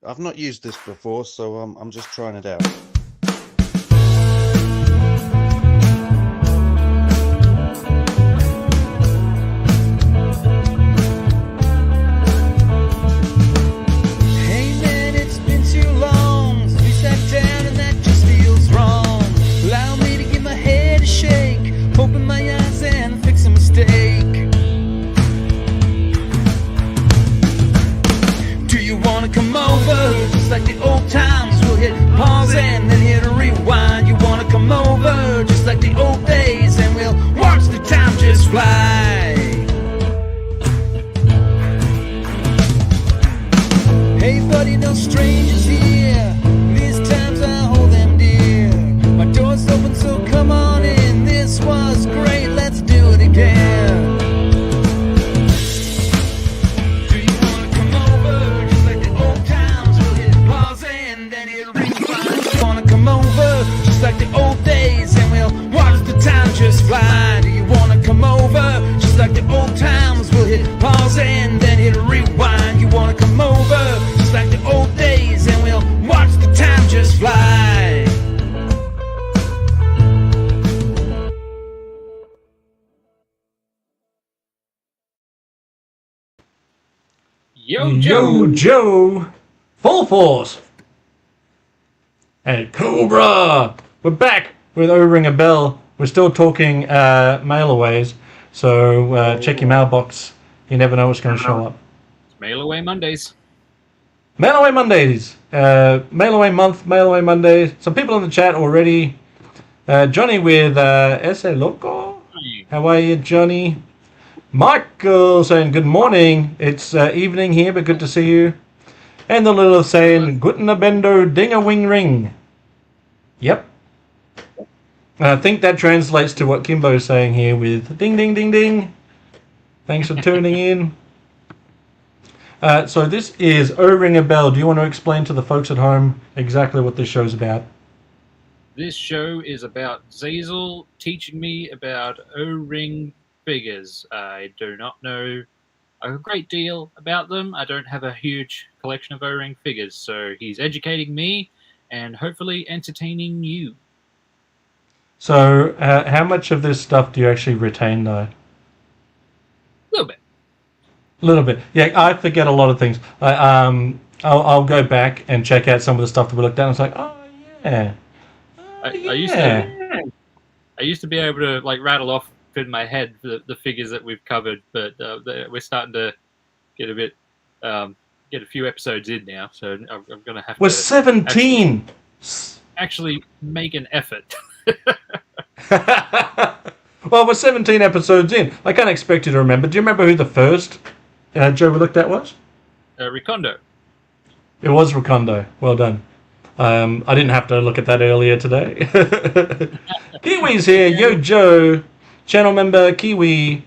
I've not used this before, so I'm just trying it out. Hey man, it's been too long since we sat down and that just feels wrong. Allow me to give my head a shake, open my eyes and fix a mistake. Do you wanna come over? Just like the old times, we'll hit pause and then hit a rewind. You wanna come over? Just like the old days, and we'll watch the time just fly. Hey buddy, no strangers here. These times I hold them dear. My door's open, so come on in. This was great, let's do it again. Do you wanna come over? Just like the old times, we'll hit pause and then it'll rewind. You wanna come over? Just like the old days, and we'll watch the time just fly. Do you wanna come over? Just like the old times, we'll hit pause and then hit a rewind. You wanna come over? Just like the old days, and we'll watch the time just fly. Yo, Joe! Full force! Hey, Cobra! We're back with O-Ring a Bell. We're still talking mailaways, so check your mailbox. You never know what's going to show up. It's Mail Away Mondays. Mail Away Mondays! Mail Away Month, Mail Away Mondays. Some people in the chat already. Johnny with Ese Loco. How are you, Johnny? Michael saying good morning. It's evening here, but good to see you. And the little saying Guten Abendo Ding a Wing Ring. Yep. I think that translates to what Kimbo's saying here with ding ding ding ding. Thanks for tuning in. So this is O-Ring a Bell. Do you want to explain to the folks at home exactly what this show's about? This show is about Zazel teaching me about O-ring figures. I do not know a great deal about them. I don't have a huge collection of O-ring figures, so he's educating me and hopefully entertaining you. So how much of this stuff do you actually retain, though? A little bit. A little bit. Yeah, I forget a lot of things. I'll go back and check out some of the stuff that we looked at, and it's like, oh, yeah. I used to be able to like rattle off in my head the figures that we've covered, but we're starting to get a bit get a few episodes in now, so I'm going to have We're to 17! actually make an effort. Well, we're 17 episodes in. I can't expect you to remember. Do you remember who the first Joe we looked at was? Recondo. It was Recondo. Well done. I didn't have to look at that earlier today. Kiwi's here. Yo, Joe. Channel member Kiwi.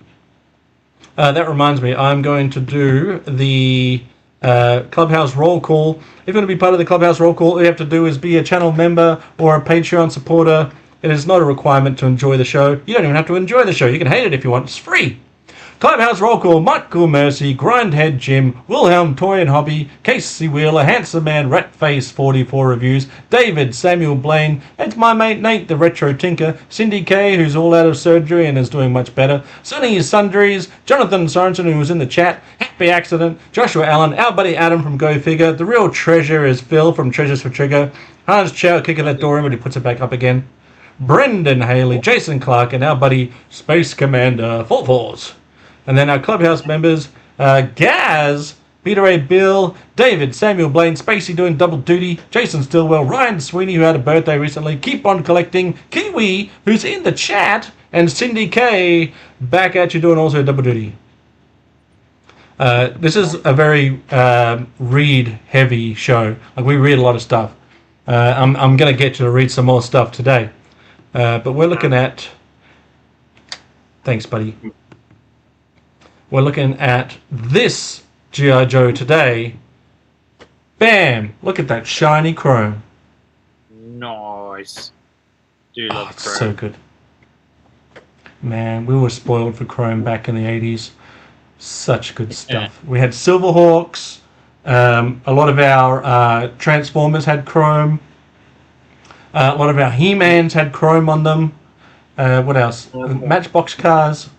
That reminds me, I'm going to do the Clubhouse roll call. If you want to be part of the Clubhouse roll call, all you have to do is be a channel member or a Patreon supporter. It is not a requirement to enjoy the show. You don't even have to enjoy the show. You can hate it if you want. It's free. Clubhouse roll call: Michael Mercy, Grindhead Jim, Wilhelm Toy and Hobby, Casey Wheeler, Handsome Man, Ratface 44 reviews, David, Samuel Blaine, and my mate Nate, the Retro Tinker, Cindy K, who's all out of surgery and is doing much better, Sunny Sundries, Jonathan Sorensen, who was in the chat, Happy Accident, Joshua Allen, our buddy Adam from Go Figure, the real treasure is Phil from Treasures for Trigger, Hans Chow kicking that door in when he puts it back up again, Brendan Haley, Jason Clark, and our buddy Space Commander Full Force. And then our Clubhouse members, Gaz, Peter A. Bill, David, Samuel Blaine, Spacey doing double duty, Jason Stillwell, Ryan Sweeney, who had a birthday recently, Keep On Collecting, Kiwi, who's in the chat, and Cindy K, back at you doing also double duty. This is a very read-heavy show. Like, we read a lot of stuff. I'm going to get you to read some more stuff today. But we're looking at... Thanks, buddy. We're looking at this G.I. Joe today. Bam! Look at that shiny chrome. Nice. Do love It's chrome. so good. Man, we were spoiled for chrome back in the 80s. Such good stuff. We had Silverhawks, A lot of our Transformers had chrome. A lot of our He-Mans had chrome on them. What else? Matchbox cars.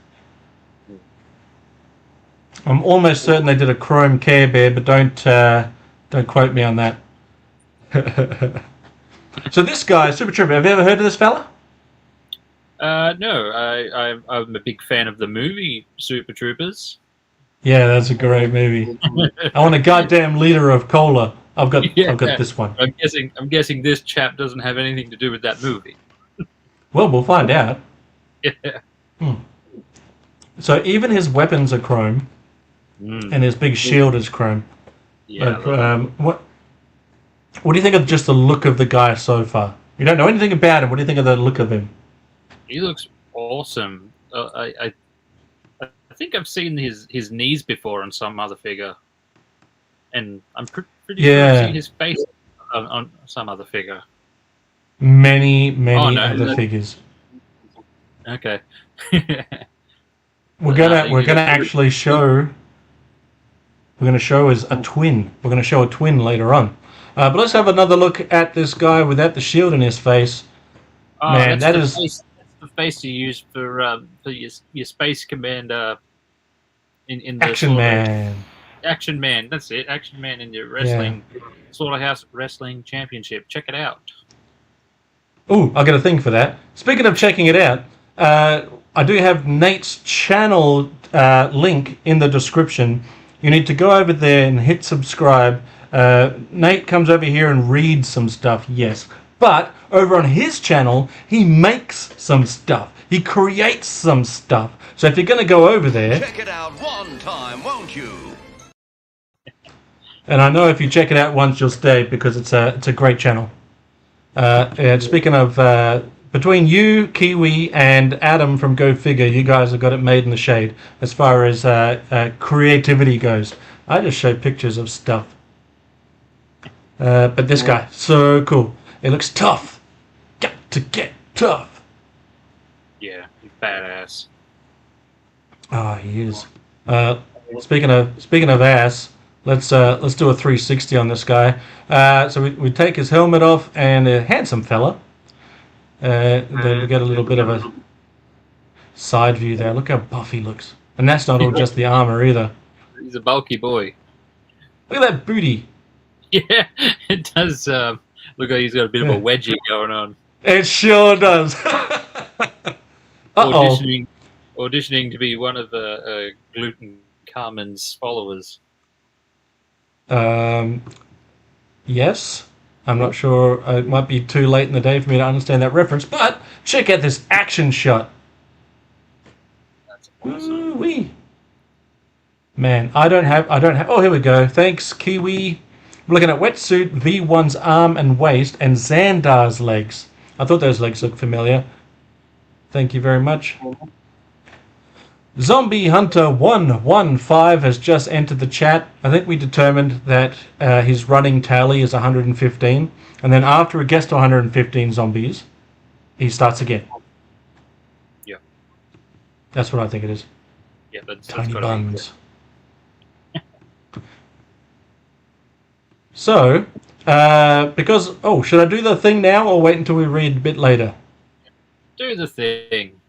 I'm almost certain they did a chrome Care Bear, but don't quote me on that. So this guy, Super Trooper, have you ever heard of this fella? No, I'm a big fan of the movie Super Troopers. Yeah, that's a great movie. I want a goddamn liter of cola. I've got this one. I'm guessing this chap doesn't have anything to do with that movie. Well, we'll find out. Yeah. So even his weapons are chrome, and his big shield is chrome. Yeah. But, what do you think of just the look of the guy so far? You don't know anything about him. What do you think of the look of him? He looks awesome. I think I've seen his knees before on some other figure, and I'm pretty sure I've seen his face on some other figure. Many other figures. Okay. We're gonna actually show. We're gonna show as a twin. We're gonna show a twin later on. But let's have another look at this guy without the shield in his face. Oh, Man, that's the face you use for your space commander in the Action Man. Action Man. That's it. Action Man in your wrestling Slaughterhouse Wrestling Championship. Check it out. Ooh, I got a thing for that. Speaking of checking it out, I do have Nate's channel link in the description. You need to go over there and hit subscribe. Nate comes over here and reads some stuff, yes. But over on his channel, he makes some stuff. He creates some stuff. So if you're going to go over there... Check it out one time, won't you? And I know if you check it out once, you'll stay, because it's a great channel. Speaking of... between you, Kiwi, and Adam from Go Figure, you guys have got it made in the shade as far as creativity goes. I just show pictures of stuff. But this guy, so cool. It looks tough. Got to get tough. Yeah, he's badass. Oh, he is. Speaking of ass, let's do a 360 on this guy. So we take his helmet off, and a handsome fella. Then we get a little bit of a side view there. Look how buff he looks. And that's not all just the armor either. He's a bulky boy. Look at that booty. Yeah, it does. Look like he's got a bit of a wedgie going on. It sure does. Auditioning to be one of Gluten Carmen's followers. Yes. I'm not sure. It might be too late in the day for me to understand that reference, but check out this action shot. That's awesome. Ooh-wee. Man, I don't have. Oh, here we go. Thanks, Kiwi. We're looking at Wetsuit, V1's arm and waist, and Xandar's legs. I thought those legs looked familiar. Thank you very much. Zombie Hunter 115 has just entered the chat. I think we determined that his running tally is 115, and then after it gets to 115 zombies, he starts again. Yeah. That's what I think it is. Yeah, that's Tiny gotta buns. So, because... Oh, should I do the thing now or wait until we read a bit later? do the thing.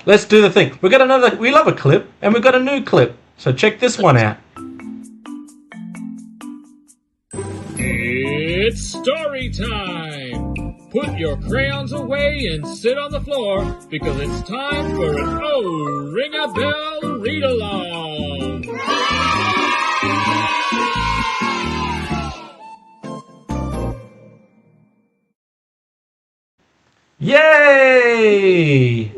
Let's do the thing. We got another... We love a clip, and we've got a new clip. So check this one out. It's story time! Put your crayons away and sit on the floor because it's time for an Oh, Ring a Bell read-along! Yay!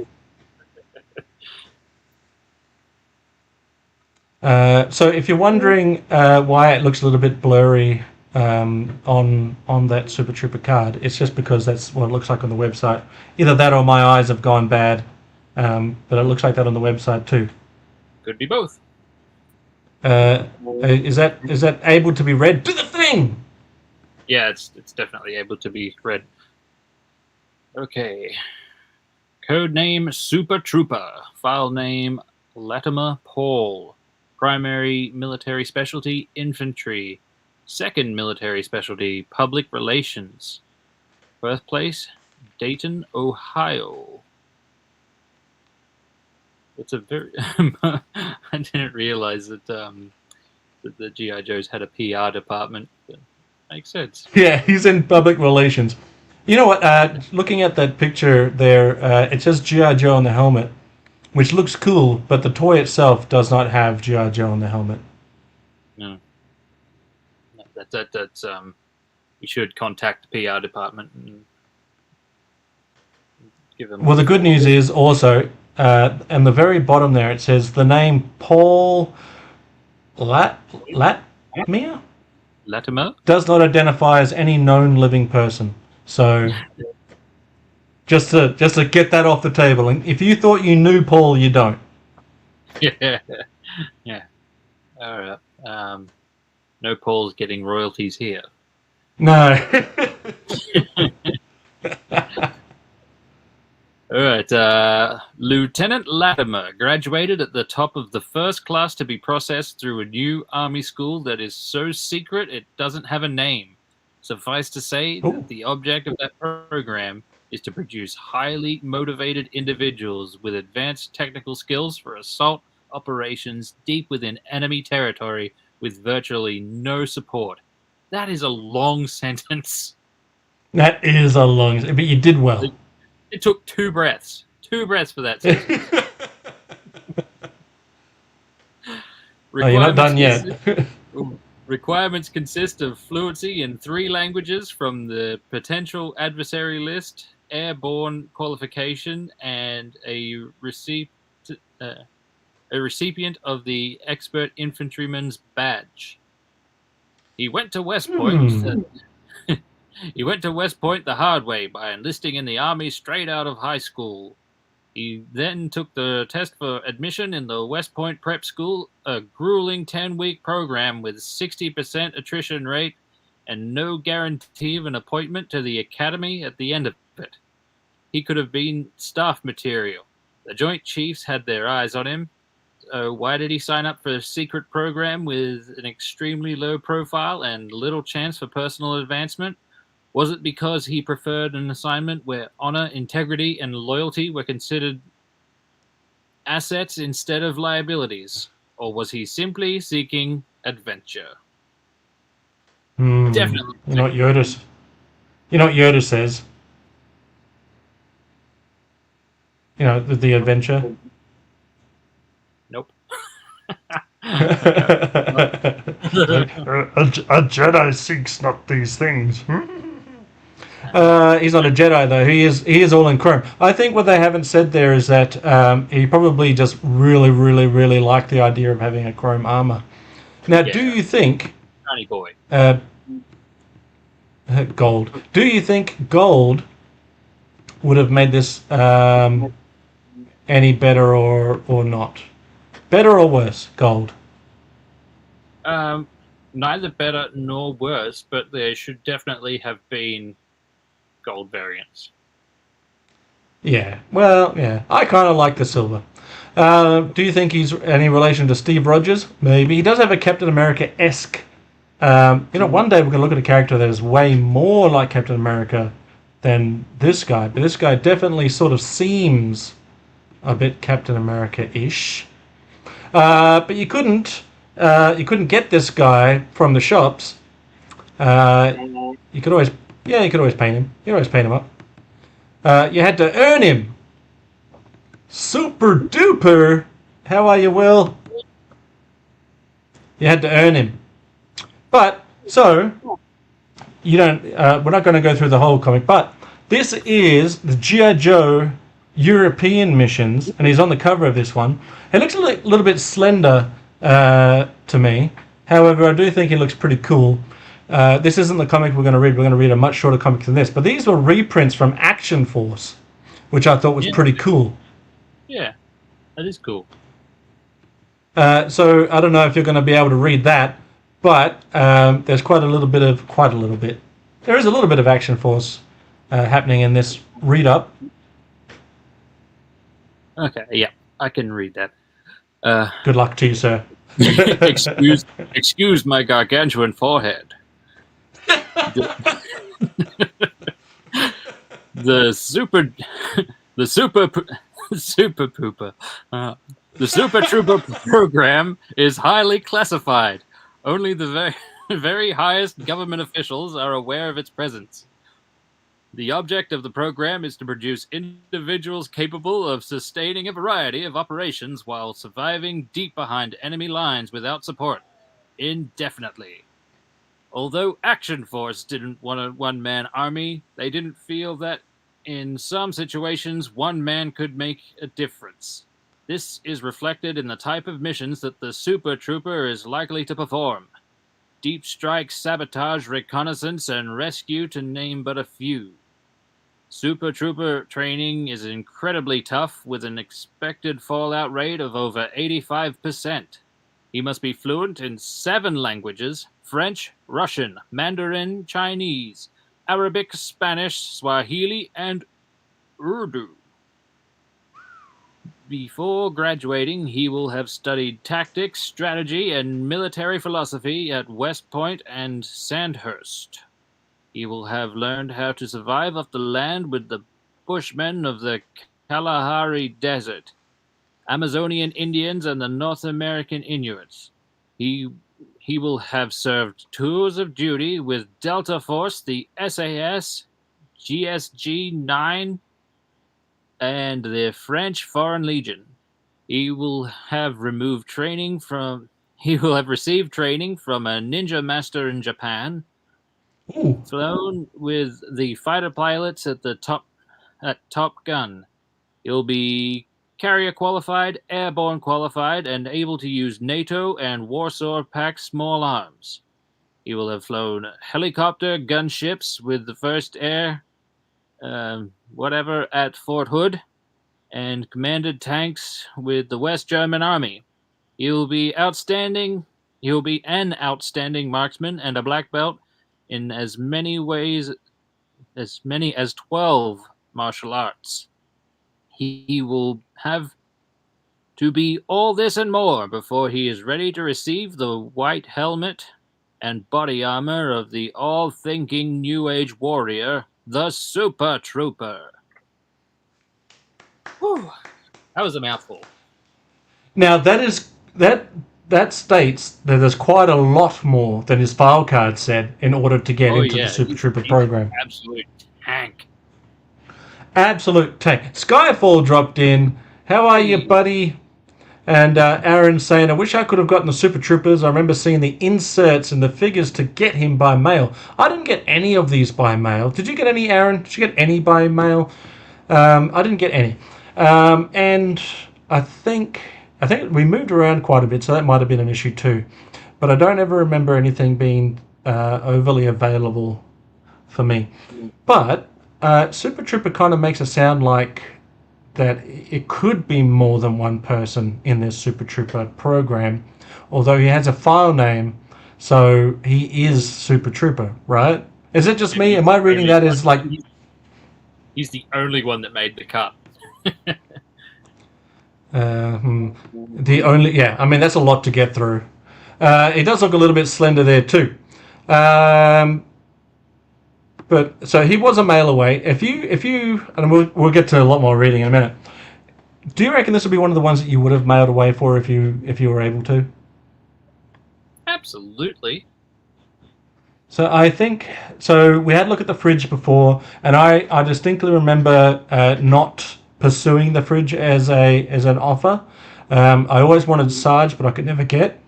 So if you're wondering why it looks a little bit blurry on that Super Trooper card, it's just because that's what it looks like on the website. Either that or my eyes have gone bad, but it looks like that on the website too. Could be both. Is that able to be read? Do the thing! Yeah, it's definitely able to be read. Okay. Code name Super Trooper. File name Latimer Paul. Primary military specialty infantry. Second military specialty, public relations. Birthplace, Dayton, Ohio. It's a very... I didn't realize that, that the G.I. Joes had a PR department. But makes sense. Yeah, he's in public relations. You know what? Looking at that picture there, it says G.I. Joe on the helmet, which looks cool, but the toy itself does not have G.I. Joe on the helmet. No. That's you should contact the PR department and give them... Well, the good news is also, on the very bottom there, it says the name Paul Latimer does not identify as any known living person. So, just to get that off the table. And if you thought you knew Paul, you don't. Yeah. Yeah. All right. No Paul's getting royalties here. No. All right. Lieutenant Latimer graduated at the top of the first class to be processed through a new army school that is so secret it doesn't have a name. Suffice to say that the object of that program is to produce highly motivated individuals with advanced technical skills for assault operations deep within enemy territory with virtually no support. That is a long sentence. That is a long... But you did well. It took 2 breaths. 2 breaths for that sentence. Oh, you're not done yet. Requirements consist of fluency in 3 languages from the potential adversary list, airborne qualification, and a recipient of the expert infantryman's badge. He went to West Point. He went to West Point the hard way by enlisting in the Army straight out of high school. He then took the test for admission in the West Point Prep School, a grueling 10-week program with 60% attrition rate and no guarantee of an appointment to the academy at the end of it. He could have been staff material. The Joint Chiefs had their eyes on him. Why did he sign up for a secret program with an extremely low profile and little chance for personal advancement? Was it because he preferred an assignment where honor, integrity, and loyalty were considered assets instead of liabilities? Or was he simply seeking adventure? Definitely. You know what Yoda says? You know, the adventure? Nope. A Jedi seeks not these things. He's not a Jedi though. He is all in chrome. I think what they haven't said there is that he probably just really liked the idea of having a chrome armor. Now, do you think Tiny boy. Gold? Do you think gold would have made this any better or not? Better or worse? Gold. Neither better nor worse, but there should definitely have been gold variants. Yeah, well, yeah. I kind of like the silver. Do you think he's any relation to Steve Rogers? Maybe. He does have a Captain America-esque... one day we're going to look at a character that is way more like Captain America than this guy. But this guy definitely sort of seems a bit Captain America-ish. But you couldn't get this guy from the shops. You could always paint him. You could always paint him up. You had to earn him. Super duper. How are you, Will? You had to earn him. But so you don't. We're not going to go through the whole comic, but this is the G.I. Joe European missions, and he's on the cover of this one. He looks a little bit slender to me. However, I do think he looks pretty cool. This isn't the comic we're going to read. We're going to read a much shorter comic than this. But these were reprints from Action Force, which I thought was pretty cool. Yeah, that is cool. So I don't know if you're going to be able to read that, but there's quite a little bit. There is a little bit of Action Force happening in this read-up. Okay, yeah, I can read that. Good luck to you, sir. Excuse my gargantuan forehead. The super pooper. The Super Trooper program is highly classified. Only the very highest government officials are aware of its presence. The object of the program is to produce individuals capable of sustaining a variety of operations while surviving deep behind enemy lines without support, indefinitely. Although Action Force didn't want a one-man army, they didn't feel that in some situations one man could make a difference. This is reflected in the type of missions that the Super Trooper is likely to perform. Deep strike, sabotage, reconnaissance, and rescue, to name but a few. Super Trooper training is incredibly tough, with an expected fallout rate of over 85%. He must be fluent in 7 languages: French, Russian, Mandarin, Chinese, Arabic, Spanish, Swahili, and Urdu. Before graduating, he will have studied tactics, strategy, and military philosophy at West Point and Sandhurst. He will have learned how to survive off the land with the Bushmen of the Kalahari Desert, Amazonian Indians, and the North American Inuits. He will have served tours of duty with Delta Force, the SAS, GSG-9, and the French Foreign Legion. He will have received training from a ninja master in Japan. Ooh. Flown with the fighter pilots at Top Gun. He'll be carrier qualified, airborne qualified, and able to use NATO and Warsaw Pact small arms. He will have flown helicopter gunships with the 1st Air at Fort Hood, and commanded tanks with the West German Army. He'll be an outstanding marksman and a black belt in as many as 12 martial arts. He will have to be all this and more before he is ready to receive the white helmet and body armor of the all-thinking New Age warrior, the Super Trooper. Whew. That was a mouthful. Now that states that there's quite a lot more than his file card said in order to get into the Super Trooper program. Absolute tank. Absolute tank. Skyfall dropped in. How are you, buddy? And Aaron saying, I wish I could have gotten the Super Troopers. I remember seeing the inserts and the figures to get him by mail. I didn't get any of these by mail. Did you get any, Aaron? Did you get any by mail? I didn't get any. And I think we moved around quite a bit, so that might have been an issue too. But I don't ever remember anything being overly available for me. But Super Trooper kind of makes it sound like that it could be more than one person in this Super Trooper program, although he has a file name, so he is Super Trooper, right? Is it just me? Am I reading that as like... He's the only one that made the cut. The only... Yeah, I mean, that's a lot to get through. He does look a little bit slender there too. But so he was a mail away. If you, and we'll get to a lot more reading in a minute. Do you reckon this would be one of the ones that you would have mailed away for if you were able to? Absolutely. So I think we had a look at the fridge before, and I distinctly remember not pursuing the fridge as an offer. I always wanted Sarge, but I could never get.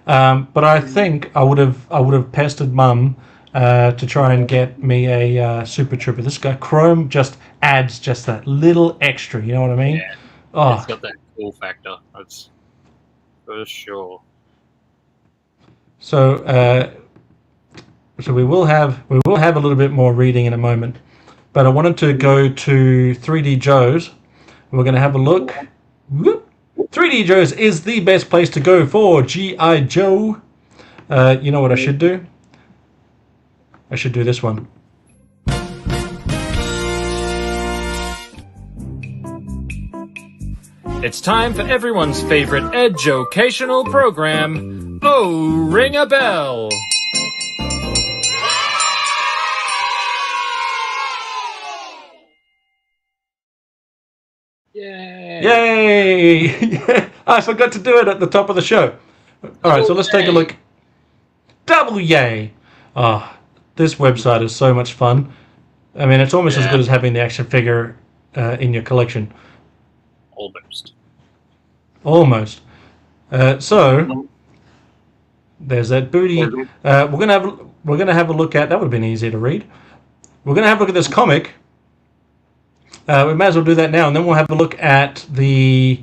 But I think I would have pestered Mum to try and get me a Super Trooper. This guy Chrome just adds just that little extra. You know what I mean? Yeah. Oh, It's got that cool factor. That's for sure. So we will have a little bit more reading in a moment, but I wanted to go to 3D Joe's. We're going to have a look. Whoop. 3D Joe's is the best place to go for G.I. Joe. You know what I should do? I should do this one. It's time for everyone's favorite educational program, Oh, Ring a Bell! Yay! Yay! I forgot to do it at the top of the show. All right, so let's take a look. Double yay! Oh, this website is so much fun. I mean, it's almost as good as having the action figure in your collection. Almost. Almost. So there's that booty. We're gonna have a look at. That would have been easier to read. We're gonna have a look at this comic. We may as well do that now, and then we'll have a look at the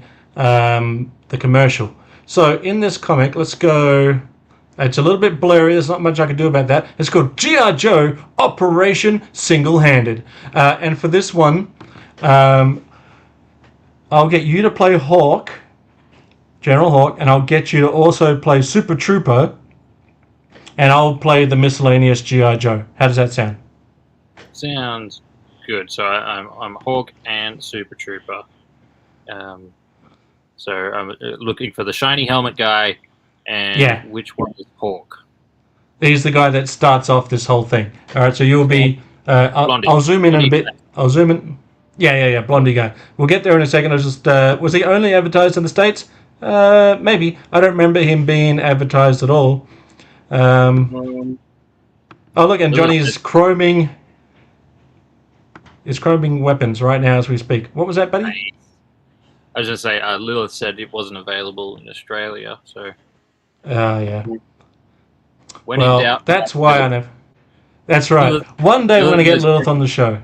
commercial. So in this comic, let's go. It's a little bit blurry. There's not much I can do about that. It's called G.I. Joe Operation Single-Handed, and for this one, I'll get you to play Hawk, General Hawk, and I'll get you to also play Super Trooper, and I'll play the miscellaneous G.I. Joe. How does that sound? Sounds good. So I'm Hawk and Super Trooper. So I'm looking for the shiny helmet guy, and which one is Hawk? He's the guy that starts off this whole thing. All right, so you'll be. I'll zoom in a bit. I'll zoom in. Yeah, blondie guy. We'll get there in a second. I just was he only advertised in the States? Maybe. I don't remember him being advertised at all. Oh look, and Johnny's chroming. Is chroming weapons right now as we speak. What was that, buddy? I was just say Lilith said it wasn't available in Australia, so. Yeah. When in doubt, that's why I never. That's right. One day we're going to get Lilith on the show.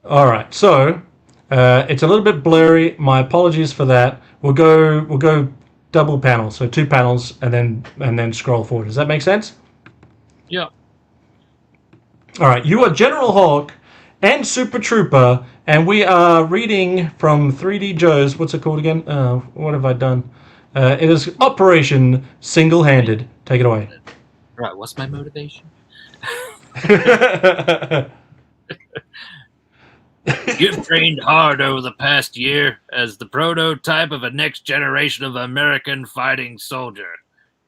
All right, so it's a little bit blurry. My apologies for that. We'll go double panel, so 2 panels, and then scroll forward. Does that make sense? Yeah. All right, you are General Hawk and Super Trooper, and we are reading from 3D Joe's. What's it called again? What have I done? It is Operation Single-Handed. Take it away. Right, what's my motivation? You've trained hard over the past year as the prototype of a next generation of American fighting soldier.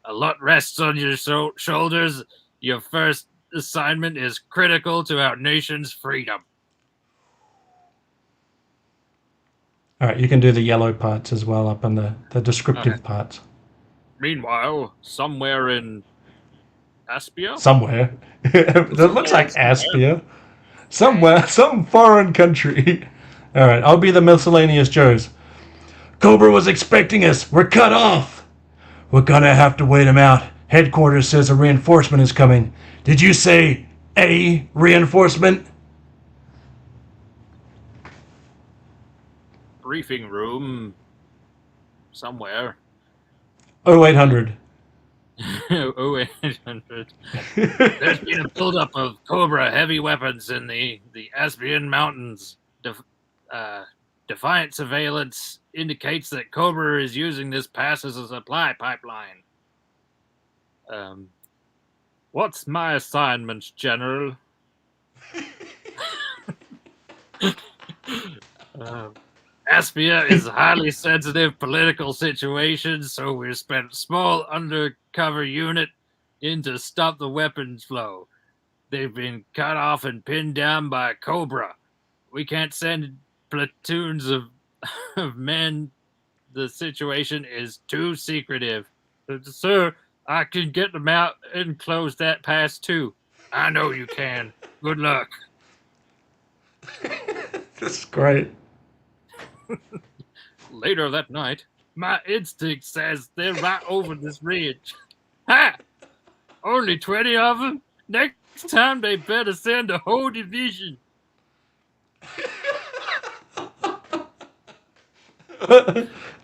A lot rests on your shoulders. Your first assignment is critical to our nation's freedom. All right, you can do the yellow parts as well up on the descriptive parts. Meanwhile, somewhere in Aspia? Somewhere. It looks like Aspia. Somewhere, some foreign country. All right, I'll be the miscellaneous Joes. Cobra was expecting us. We're cut off. We're gonna have to wait him out. Headquarters says a reinforcement is coming. Did you say a reinforcement? Briefing room somewhere. 0800. 0800. There's been a buildup of Cobra heavy weapons in the Aspian Mountains. Defiant surveillance indicates that Cobra is using this pass as a supply pipeline. What's my assignment, General? Aspia is a highly sensitive political situation, so we've spent a small undercover unit in to stop the weapons flow. They've been cut off and pinned down by Cobra. We can't send platoons of men. The situation is too secretive. Sir, I can get them out and close that pass too. I know you can. Good luck. That's great. Later that night, my instinct says they're right over this ridge. Ha! Only 20 of them? Next time they better send a whole division.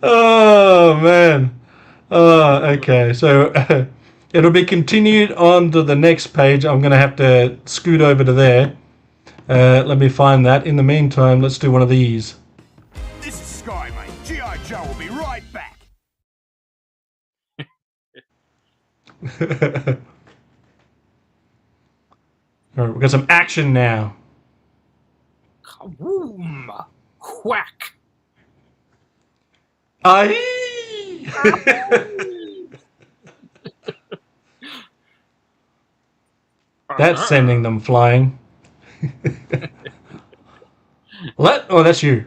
Oh, man. Oh, okay. So it'll be continued on to the next page. I'm going to have to scoot over to there. Let me find that. In the meantime, let's do one of these. This is Sky, mate. G.I. Joe will be right back. All right, we've got some action now. Kaboom! Whack! Aye! That's sending them flying. Oh, that's you.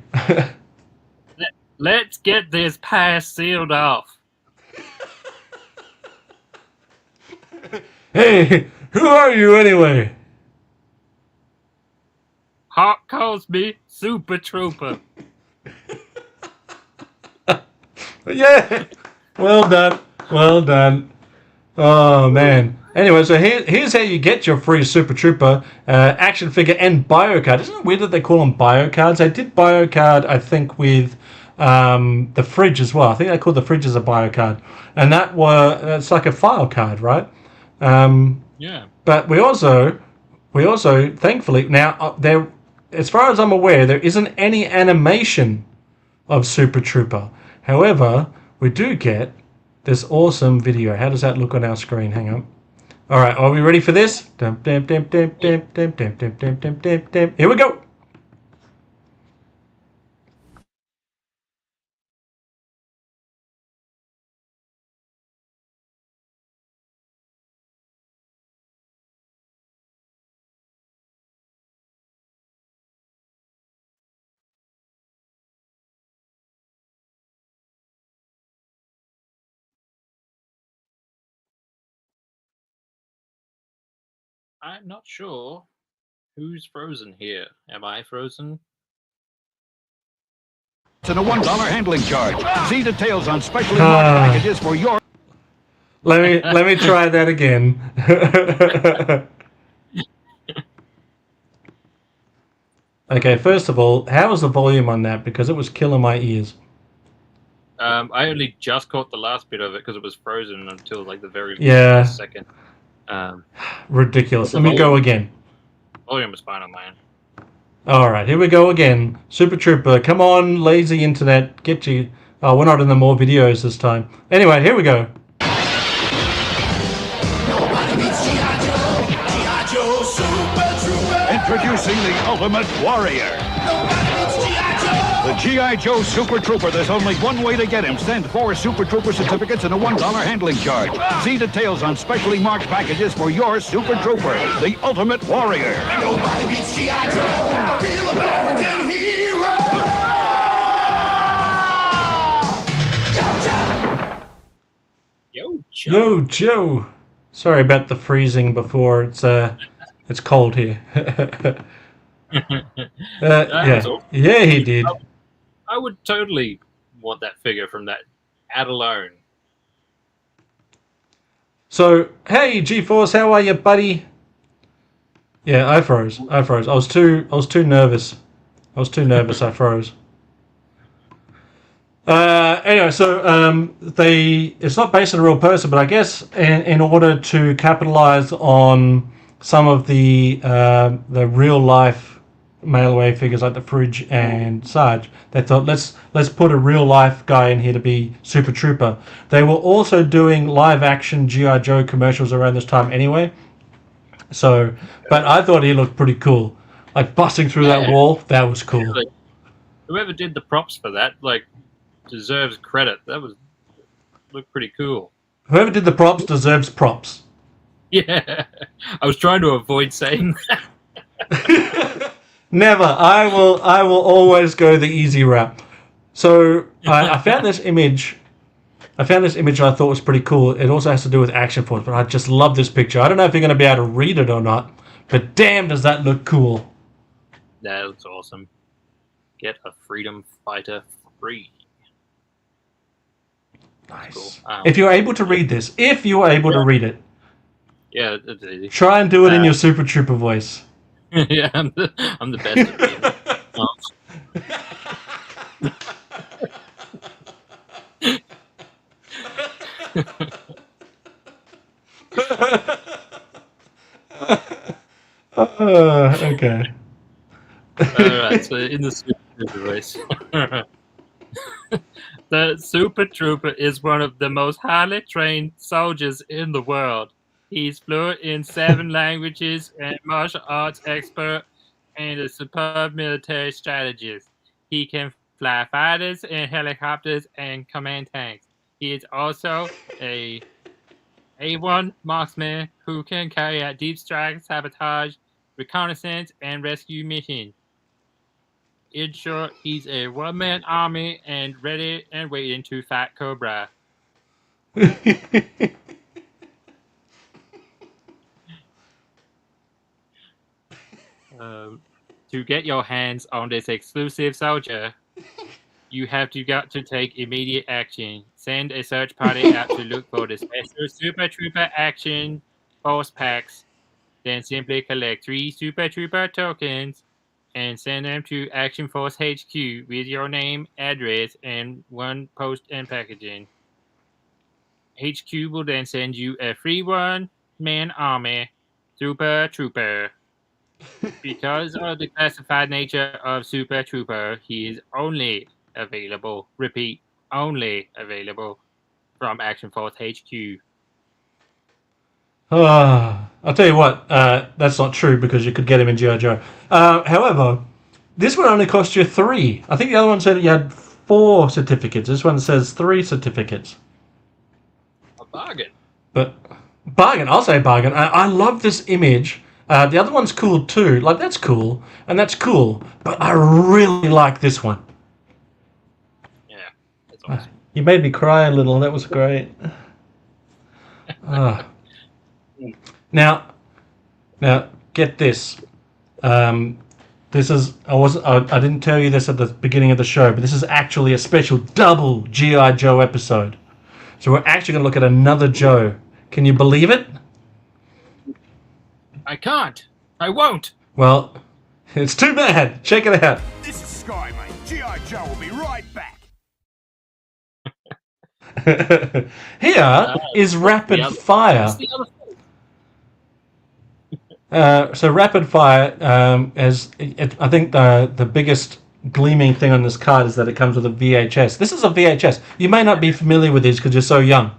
Let's get this pass sealed off. Hey, who are you anyway? Hawk calls me Super Trooper. Yeah. Well done. Well done. Oh, man. Anyway, so here's how you get your free Super Trooper action figure and bio card. Isn't it weird that they call them bio cards? I did bio card, I think, with the fridge as well. I think they called the fridge as a bio card. And that's like a file card, right? Yeah. But we also, thankfully, now, there, as far as I'm aware, there isn't any animation of Super Trooper. However, we do get this awesome video. How does that look on our screen? Hang on. All right, are we ready for this? Here we go. I'm not sure who's frozen here. Am I frozen? And a $1 handling charge. See details on specially marked packages for your... Let me try that again. Okay, first of all, how was the volume on that? Because it was killing my ears. I only just caught the last bit of it because it was frozen until like the very Yeah. second. Ridiculous. Let me go again. Volume was fine on mine. All right, here we go again. Super Trooper, come on, lazy internet, get you. Oh, we're not in the more videos this time. Anyway, here we go. Introducing the Ultimate Warrior. The G.I. Joe Super Trooper. There's only one way to get him. Send 4 Super Trooper certificates and a $1 handling charge. See details on specially marked packages for your Super Trooper, the Ultimate Warrior. Nobody beats G.I. Joe, real American hero. Yo, Joe. Yo, Joe. Sorry about the freezing before. It's cold here. Yeah, Awesome. yeah, he did. I would totally want that figure from that ad alone. So, hey, G-Force, how are you, buddy? Yeah, I froze. I was too nervous. I froze. Anyway, so it's not based on a real person, but I guess in order to capitalize on some of the real life mail away figures like the Fridge and Sarge, they thought let's put a real life guy in here to be Super Trooper. They were also doing live action G.I. Joe commercials around this time anyway. So, but I thought he looked pretty cool, like busting through that wall. That was cool. Like, whoever did the props for that, like, deserves credit. That looked pretty cool. Whoever did the props deserves props. Yeah, I was trying to avoid saying that. Never. I will always go the easy route. So I found this image. I thought was pretty cool. It also has to do with Action Force, but I just love this picture. I don't know if you're going to be able to read it or not, but damn, does that look cool. That looks awesome. Get a freedom fighter free. Nice. Cool. If you're able to read this, read it, yeah, it's easy. try and do it in your Super Trooper voice. Yeah, I'm the best at reading. Okay. Alright, so in the Super Trooper voice. The Super Trooper is one of the most highly trained soldiers in the world. He's fluent in 7 languages and martial arts expert and a superb military strategist. He can fly fighters and helicopters and command tanks. He is also a A1 marksman who can carry out deep strike, sabotage, reconnaissance, and rescue missions. In short, he's a one-man army and ready and waiting to fight Cobra. To get your hands on this exclusive soldier, you have got to take immediate action. Send a search party out to look for the special Super Trooper Action Force packs. Then simply collect 3 Super Trooper tokens and send them to Action Force HQ with your name, address, and 1 post and packaging. HQ will then send you a free one-man army Super Trooper. Because of the classified nature of Super Trooper, he is only available, repeat, only available from Action Force HQ. I'll tell you what, that's not true because you could get him in G.I. Joe. However, this one only cost you 3. I think the other one said you had 4 certificates. This one says 3 certificates. A bargain. But bargain, I'll say bargain. I love this image. The other one's cool too. Like, that's cool, and that's cool. But I really like this one. Yeah, that's awesome. You made me cry a little. That was great. Now, get this. This is I didn't tell you this at the beginning of the show, but this is actually a special double G.I. Joe episode. So we're actually going to look at another Joe. Can you believe it? I can't. I won't. Well, it's too bad. Check it out. This is Sky, mate. G.I. Joe will be right back. Here is Rapid Fire. What's the other thing? So Rapid Fire, I think the biggest gleaming thing on this card is that it comes with a VHS. This is a VHS. You may not be familiar with these because you're so young.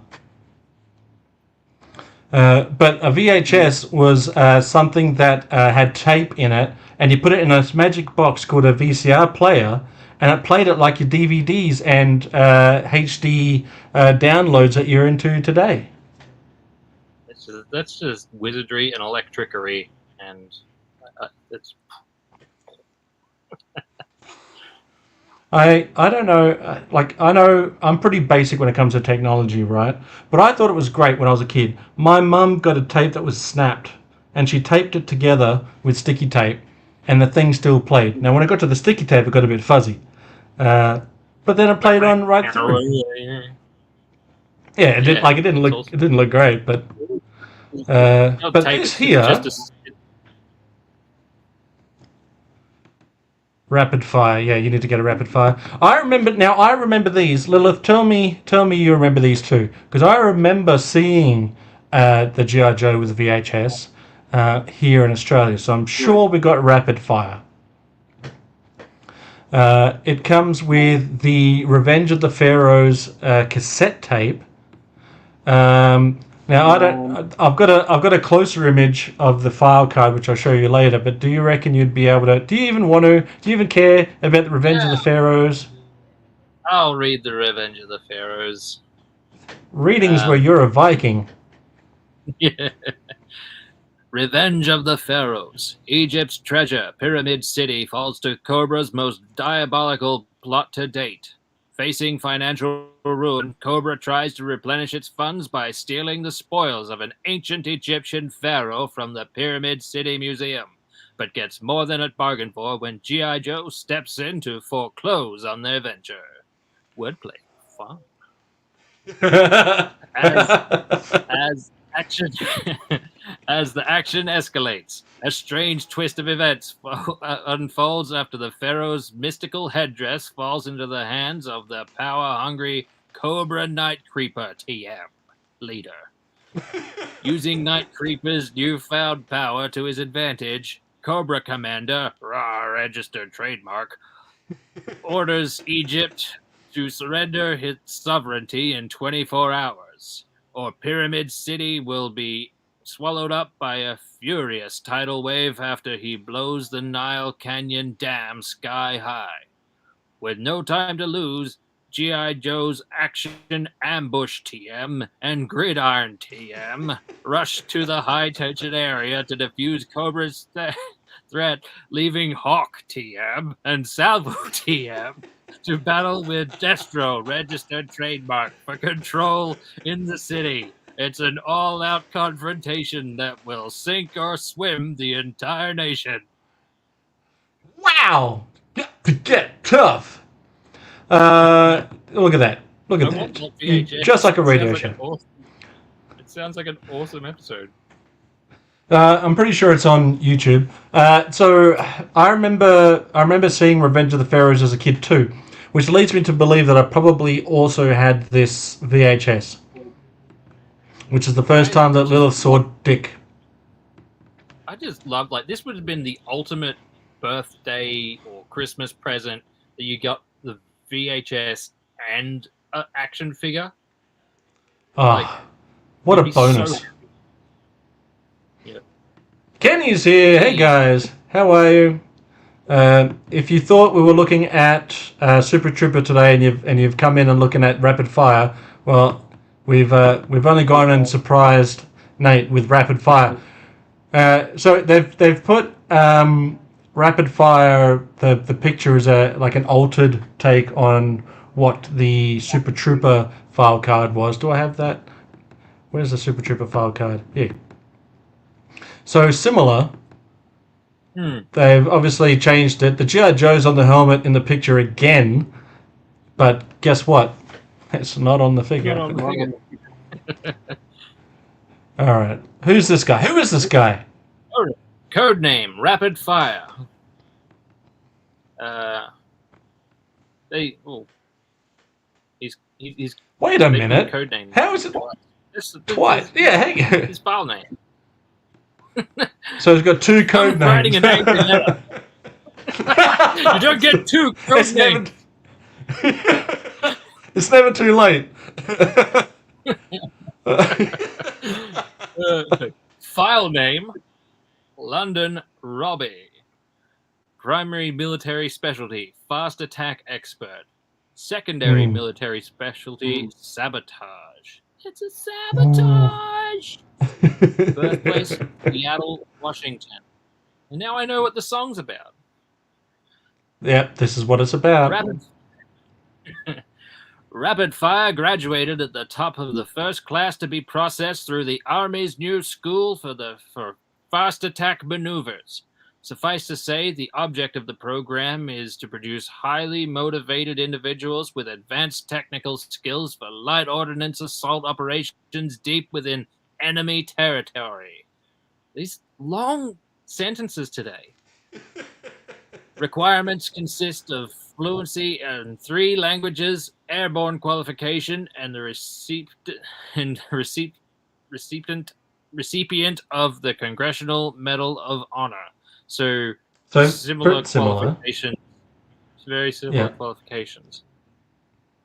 But a VHS was something that had tape in it, and you put it in a magic box called a VCR player, and it played it like your DVDs and HD downloads that you're into today. That's just wizardry and electricery, and it's. I don't know, I know I'm pretty basic when it comes to technology, right? But I thought it was great when I was a kid. My mum got a tape that was snapped, and she taped it together with sticky tape, and the thing still played. Now, when I got to the sticky tape, it got a bit fuzzy. But then it played on right through. Yeah, it didn't look great, but this here. Rapid Fire, yeah, you need to get a Rapid Fire. I remember these. Lilith, tell me you remember these too, because I remember seeing the G.I. Joe with VHS here in Australia, so I'm sure we got Rapid Fire. It comes with the Revenge of the Pharaohs cassette tape. Now I've got a closer image of the file card which I'll show you later, but do you reckon you'd be able to, do you even care about the Revenge of the Pharaohs? I'll read the Revenge of the Pharaohs. Readings where you're a Viking. Yeah. Revenge of the Pharaohs. Egypt's treasure, Pyramid City, falls to Cobra's most diabolical plot to date. Facing financial ruin, Cobra tries to replenish its funds by stealing the spoils of an ancient Egyptian pharaoh from the Pyramid City Museum, but gets more than it bargained for when G.I. Joe steps in to foreclose on their venture. Wordplay. Fun. As action as the action escalates, a strange twist of events unfolds after the pharaoh's mystical headdress falls into the hands of the power-hungry Cobra Night Creeper TM leader. Using Night Creeper's newfound power to his advantage, Cobra Commander, registered trademark, orders Egypt to surrender its sovereignty in 24 hours, or Pyramid City will be swallowed up by a furious tidal wave after he blows the Nile Canyon Dam sky high. With no time to lose, G.I. Joe's Action Ambush TM and Gridiron TM rush to the high-tension area to defuse Cobra's threat, leaving Hawk TM and Salvo TM to battle with Destro, registered trademark, for control in the city. It's an all-out confrontation that will sink or swim the entire nation. Wow! Got to get tough. Look at that. Look at I want that. that VHS. Just like a It radio sounds show. like it sounds like an awesome episode. I'm pretty sure it's on YouTube. So I remember seeing Revenge of the Pharaohs as a kid too, which leads me to believe that I probably also had this VHS, which is the first time that Lilith saw Dick. I just love, like, this would have been the ultimate birthday or Christmas present that you got the VHS and an action figure. Ah, what a You'd be so bonus. happy. Yeah. Kenny's here. Hey guys, how are you? If you thought we were looking at Super Trooper today, and you've come in and looking at Rapid Fire, well, we've only gone and surprised Nate with Rapid Fire. So they've put Rapid Fire. The picture is like an altered take on what the Super Trooper file card was. Do I have that? Where's the Super Trooper file card? Here. So similar. They've obviously changed it. The G.I. Joe's on the helmet in the picture again, but guess what? It's not on the figure. Not on the figure. All right. Who's this guy? Who is this guy? Code name Rapid Fire. He's Wait a making minute. Code name. How is it This twice? Yeah, hey. His file name. So he's got two code I'm names. writing an angry letter. You don't get two code It's never, names. it's never too late. File name London Robbie. Primary military specialty fast attack expert. Secondary military specialty sabotage. It's a sabotage. Birthplace Seattle, Washington. And now I know what the song's about. Yep, this is what it's about. Rapid Fire graduated at the top of the first class to be processed through the Army's new school for fast attack maneuvers. Suffice to say, the object of the program is to produce highly motivated individuals with advanced technical skills for light ordnance assault operations deep within enemy territory. These long sentences today. Requirements consist of fluency in 3 languages, airborne qualification, and the recipient of the Congressional Medal of Honor. So similar qualifications. Very similar qualifications.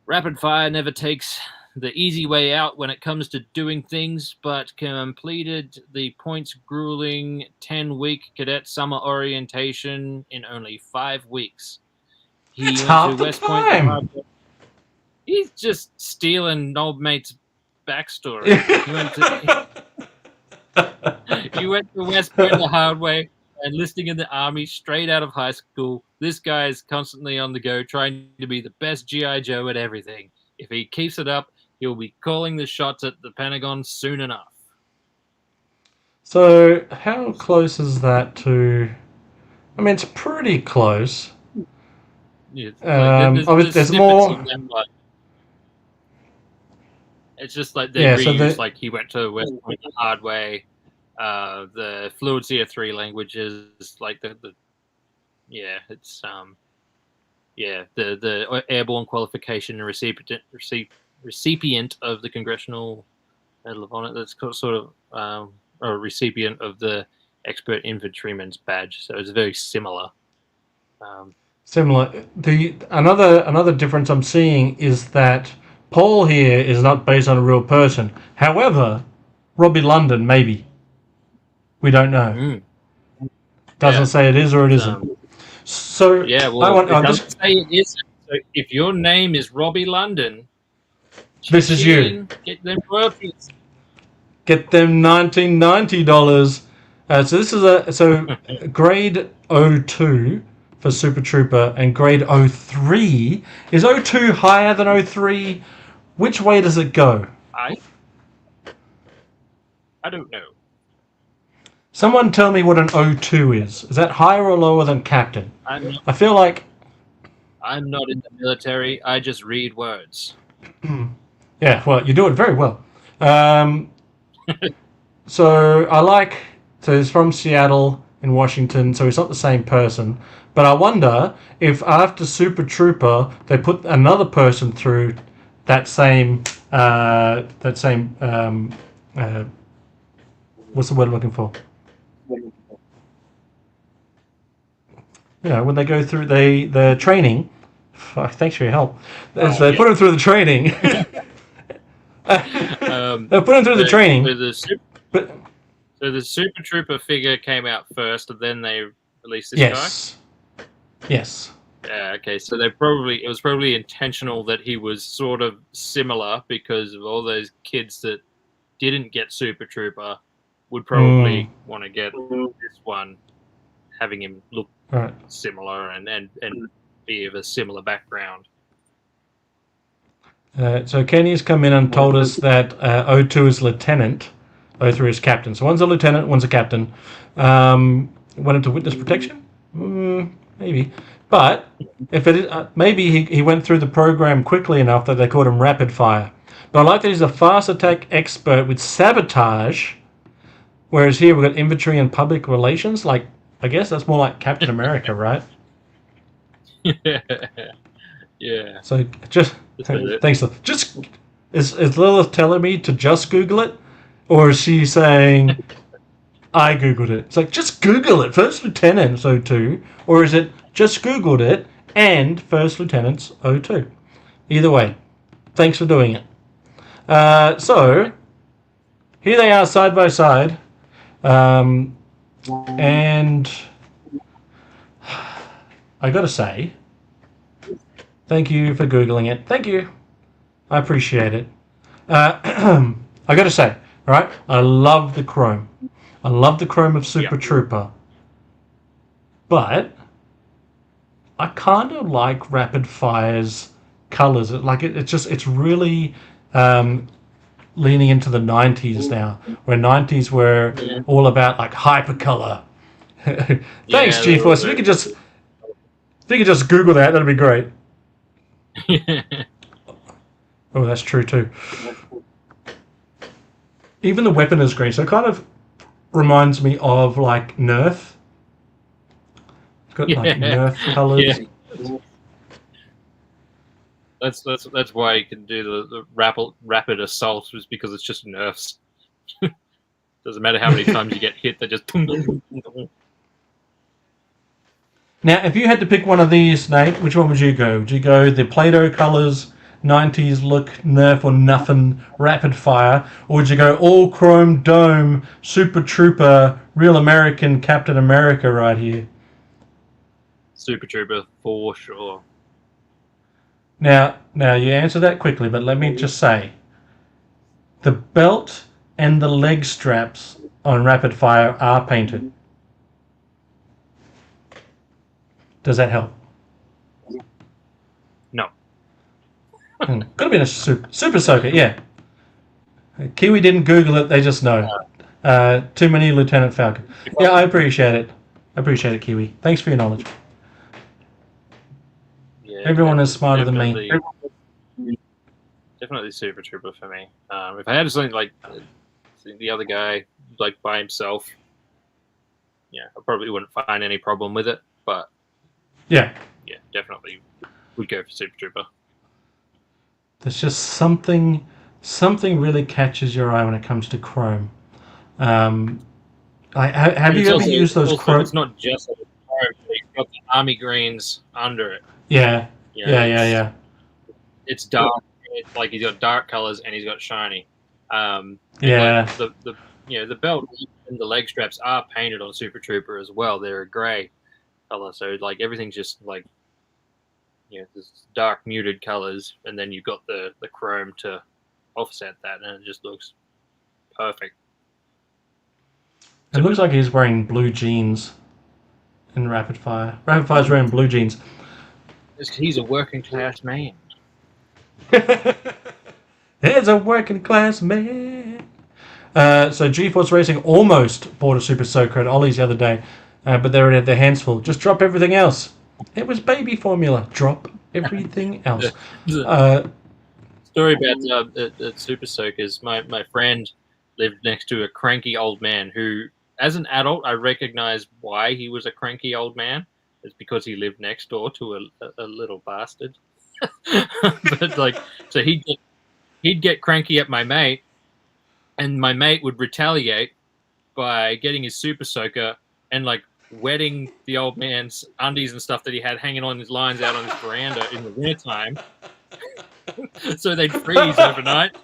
Rapid Fire never takes the easy way out when it comes to doing things, but completed the points-grueling 10-week cadet summer orientation in only 5 weeks. He That's went half to the West time. Point. He's just stealing old mate's backstory. He went to West Point the hard way, enlisting in the army straight out of high school. This guy is constantly on the go, trying to be the best G.I. Joe at everything. If he keeps it up, he'll be calling the shots at the Pentagon soon enough. So how close is that to... I mean, it's pretty close. Yeah, there's more... It's just like they reuse, like he went to West Point the hard way. The fluency of 3 languages, like the airborne qualification and recipient of the Congressional Medal of Honor. That's sort of a recipient of the expert infantryman's badge. So it's very similar. Similar. Another difference I'm seeing is that Paul here is not based on a real person. However, Robbie London maybe. We don't know. Doesn't say it is or it isn't. So yeah, well, it doesn't say it isn't. So if your name is Robbie London, this is you. Get them royalties. Get them $1990. So this is grade 02 for Super Trooper and grade 03. Is 02 higher than 03? Which way does it go? I don't know. Someone tell me what an 02 is. Is that higher or lower than Captain? I feel like... I'm not in the military. I just read words. Yeah, well, you do it very well. So I like... So he's from Seattle in Washington, so he's not the same person. But I wonder if after Super Trooper, they put another person through that same... what's the word I'm looking for? When they go through the training. Fuck, thanks for your help. As they put him through the training. They put him through the training. So the Super Trooper figure came out first, and then they released this guy? Yes. Yeah, okay. So it was probably intentional that he was sort of similar because of all those kids that didn't get Super Trooper would probably want to get this one, having him look similar and be of a similar background. So Kenny's come in and told us that 02 is lieutenant, 03 is captain. So one's a lieutenant, one's a captain. Went into witness protection? Maybe. But if it is, maybe he went through the program quickly enough that they called him rapid fire. But I like that he's a fast attack expert with sabotage, whereas here we've got infantry and public relations. Like, I guess that's more like Captain America, right? Yeah. So just thanks. Just is Lilith telling me to just Google it, or is she saying I Googled it? It's like just Google it. First Lieutenant's 02, or is it just Googled it and First Lieutenant's 02? Either way, thanks for doing it. So here they are side by side, and I gotta say, thank you for Googling it. Thank you. I appreciate it. I gotta say, all right, I love the chrome. I love the chrome of Super Trooper. But I kind of like Rapid Fire's colors. It's really leaning into the 90s now, where 90s were all about like hypercolor. Thanks, GeForce. If you could just Google that, that'd be great. Oh, that's true too. Even the weapon is green, so it kind of reminds me of like Nerf. It's got like Nerf colors. Yeah. That's why you can do the rapid assault, was because it's just nerfs. Doesn't matter how many times you get hit, they just. Now, if you had to pick one of these, Nate, which one would you go? Would you go the Play-Doh colors, 90s look, Nerf or nothing, rapid fire, or would you go all chrome dome, Super Trooper, real American Captain America right here? Super Trooper for sure. Now you answer that quickly, but let me just say, the belt and the leg straps on Rapid Fire are painted. Does that help? No. Could have been a super soaker, yeah. Kiwi didn't Google it, they just know. Too many Lieutenant Falcon. Yeah, I appreciate it. I appreciate it, Kiwi. Thanks for your knowledge. Yeah, everyone is smarter than me. Definitely Super Trooper for me. If I had something like the other guy, like by himself, yeah, I probably wouldn't find any problem with it. But yeah, definitely would go for Super Trooper. There's just something really catches your eye when it comes to chrome. Have you ever used those chrome? It's not just chrome; he's got the army greens under it. Yeah. It's dark. It's like he's got dark colors and he's got shiny. Yeah. Like the belt and the leg straps are painted on Super Trooper as well. They're a grey color, so like everything's just like this dark muted colors, and then you've got the chrome to offset that, and it just looks perfect. It looks like he's wearing blue jeans in Rapid Fire. Rapid Fire's wearing blue jeans. He's a working class man. There's a working class man. So GeForce Racing almost bought a Super Soaker at Ollie's the other day, but they already had their hands full. Just drop everything else. It was baby formula. Drop everything else. Story about the Super Soakers. My friend lived next to a cranky old man who, as an adult, I recognized why he was a cranky old man. It's because he lived next door to a little bastard. But like, so he'd get cranky at my mate, and my mate would retaliate by getting his Super Soaker and like wetting the old man's undies and stuff that he had hanging on his lines out on his veranda in the wintertime. So they'd freeze overnight.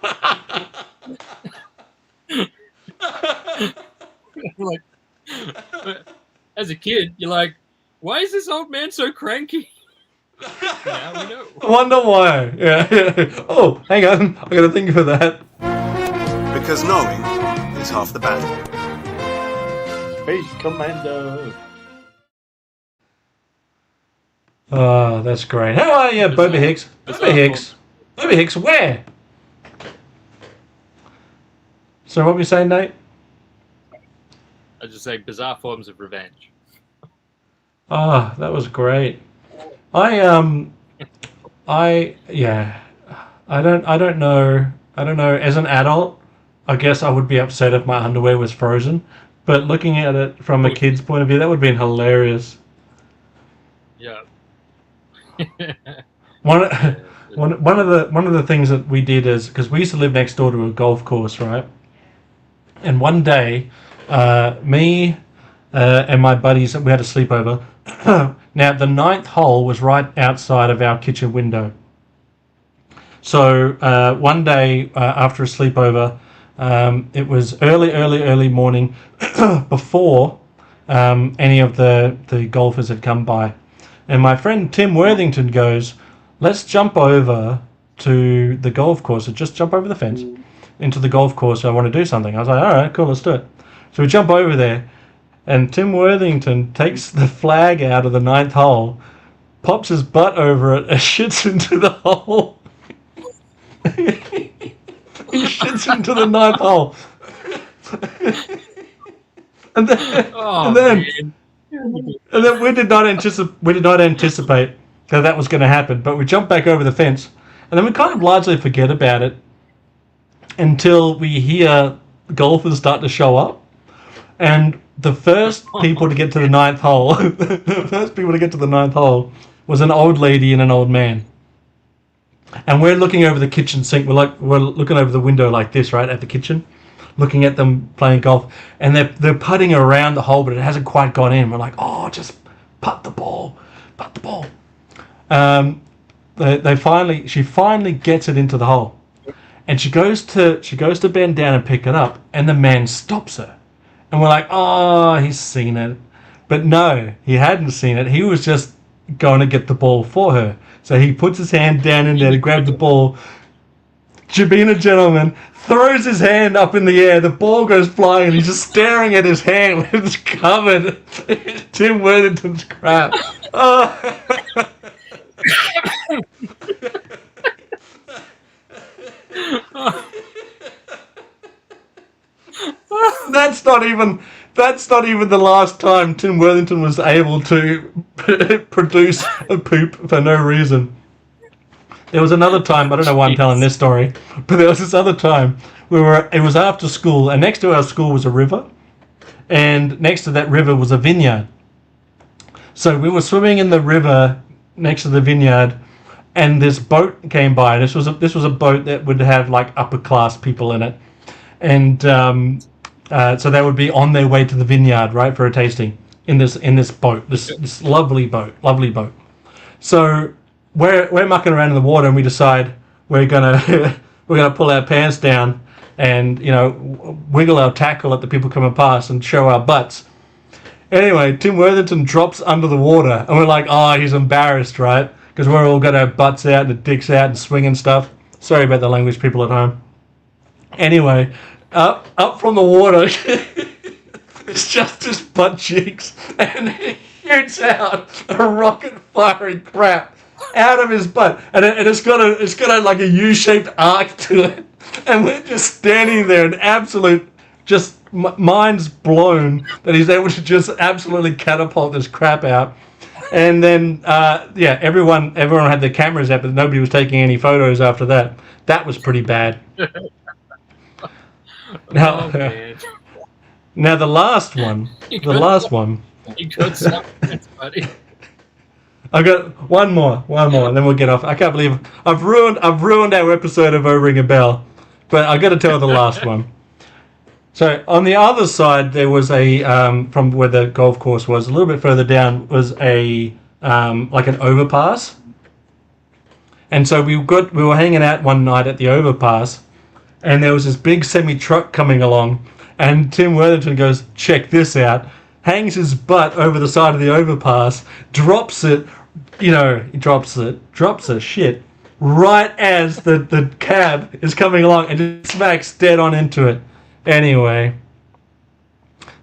Like, as a kid, you're like, why is this old man so cranky? Now we know. Wonder why. Yeah. Oh, hang on. I got to think of that. Because knowing is half the battle. Space Commando. Oh, that's great. How are you, Bobby Hicks? Bobby Hicks. Bobby Hicks, where? So what were you saying, Nate? I just say bizarre forms of revenge. Ah, that was great. I don't know. As an adult, I guess I would be upset if my underwear was frozen. But looking at it from a kid's point of view, that would have been hilarious. Yeah. One of the things that we did is, because we used to live next door to a golf course, right? And one day, me and my buddies, we had a sleepover. Now, the 9th hole was right outside of our kitchen window. So one day after a sleepover, it was early morning before any of the golfers had come by. And my friend Tim Worthington goes, let's jump over to the golf course. So just jump over the fence into the golf course. I want to do something. I was like, all right, cool, let's do it. So we jump over there. And Tim Worthington takes the flag out of the 9th hole, pops his butt over it, and shits into the hole. He shits into the 9th hole. and then we did not anticipate that was going to happen, but we jumped back over the fence, and then we kind of largely forget about it until we hear golfers start to show up. And the first people to get to the 9th hole, was an old lady and an old man. And we're looking over the kitchen sink. We're looking over the window like this, right, at the kitchen, looking at them playing golf. And they're putting around the hole, but it hasn't quite gone in. We're like, oh, just putt the ball. She finally gets it into the hole, and she goes to bend down and pick it up, and the man stops her. And we're like, oh, he's seen it. But no, he hadn't seen it. He was just going to get the ball for her. So he puts his hand down in there to grab the ball. Being a gentleman, throws his hand up in the air. The ball goes flying, and he's just staring at his hand. It's covered. Tim Worthington's crap. Oh. That's not even the last time Tim Worthington was able to produce a poop for no reason. There was another time, I don't know why I'm telling this story, but there was this other time it was after school, and next to our school was a river, and next to that river was a vineyard. So we were swimming in the river next to the vineyard, and this boat came by. This was a boat that would have like upper class people in it, and so they would be on their way to the vineyard, right, for a tasting in this boat, this lovely boat. So we're mucking around in the water, and we decide we're gonna pull our pants down and wiggle our tackle at the people coming past and show our butts. Anyway, Tim Worthington drops under the water, and we're like, oh, he's embarrassed, right? Because we're all got our butts out and the dicks out and swinging stuff. Sorry about the language, people at home. Anyway, up from the water It's just his butt cheeks, and he shoots out a rocket firing crap out of his butt, and it's got a like a U-shaped arc to it, and we're just standing there in absolute just minds blown that he's able to just absolutely catapult this crap out. And then everyone had their cameras out, but nobody was taking any photos after that. That was pretty bad. Now, now the last one. You got something, buddy. I got one more, and then we'll get off. I can't believe I've ruined our episode of O Ring a Bell, but I got to tell the last one. So on the other side, there was a from where the golf course was, a little bit further down, was a like an overpass. And so we were hanging out one night at the overpass, and there was this big semi-truck coming along, and Tim Worthington goes, "Check this out," hangs his butt over the side of the overpass, drops it, drops it, shit, right as the cab is coming along, and just smacks dead on into it. Anyway,